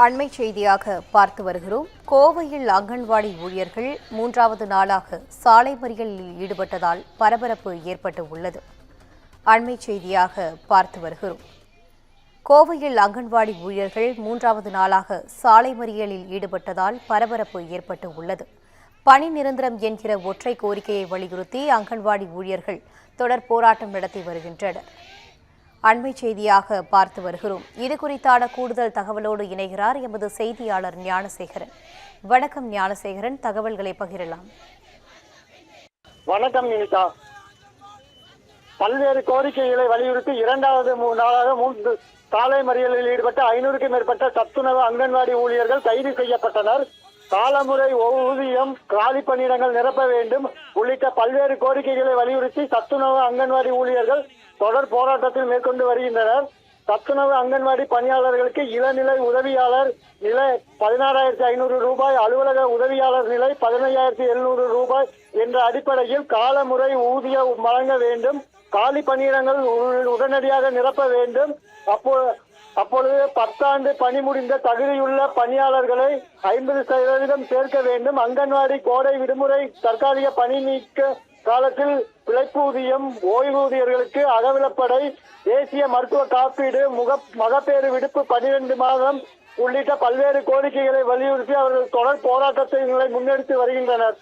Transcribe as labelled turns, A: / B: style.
A: அண்மை செய்தியாக பார்த்து வருகிறோம். கோவையில் அங்கன்வாடி ஊழியர்கள் 3வது நாளாக சாலை மறியலில் ஈடுபட்டதால் பரபரப்பு ஏற்பட்டு உள்ளது. அண்மை செய்தியாக பார்த்து வருகிறோம். கோவையில் அங்கன்வாடி ஊழியர்கள் 3வது நாளாக சாலை மறியலில் ஈடுபட்டதால் பரபரப்பு ஏற்பட்டு உள்ளது. பணி நிரந்தரம் என்கிற ஒற்றை கோரிக்கையை வலியுறுத்தி அங்கன்வாடி ஊழியர்கள் தொடர் போராட்டம் நடத்தி வருகின்றனர். அண்மை செய்தியாக பார்த்து வருகிறோம். இது குறித்தான கூடுதல் தகவலோடு இணைகிறார் எமது செய்தியாளர் ஞானசேகரன். வணக்கம் ஞானசேகரன், தகவல்களை பகிரலாம்.
B: வணக்கம் நிமிதா. பல்வேறு கோரிக்கைகளை வலியுறுத்தி 2வது நாளாக சாலை மறியலில் ஈடுபட்ட 500க்கும் மேற்பட்ட சத்துணவு அங்கன்வாடி ஊழியர்கள் கைது செய்யப்பட்டனர். காலமுறை ஊதியம், காலி பணியிடங்கள் நிரப்ப வேண்டும் உள்ளிட்ட பல்வேறு கோரிக்கைகளை வலியுறுத்தி சத்துணவு அங்கன்வாடி ஊழியர்கள் தொடர் போராட்டத்தில் மேற்கொண்டு வருகின்றனர். சத்துணவு அங்கன்வாடி பணியாளர்களுக்கு இளநிலை உதவியாளர் நிலை 16,500 ரூபாய், அலுவலக உதவியாளர் நிலை 15,700 ரூபாய் என்ற அடிப்படையில் காலமுறை ஊதியம் வழங்க வேண்டும். காலி பணியிடங்கள் உடனடியாக நிரப்ப வேண்டும். அப்பொழுது 10 ஆண்டு பணி முடிந்த தகுதியுள்ள பணியாளர்களை 50% சேர்க்க வேண்டும். அங்கன்வாடி கோடை விடுமுறை, தற்காலிக பணி நீக்க காலத்தில் பிழைப்பூதியம், ஓய்வூதியர்களுக்கு அகவிலப்படை, தேசிய மருத்துவ காப்பீடு, மகப்பேறு விடுப்பு 12 மாதம் உள்ளிட்ட பல்வேறு கோரிக்கைகளை வலியுறுத்தி அவர்கள் தொடர் போராட்டத்தை முன்னெடுத்து வருகின்றனர்.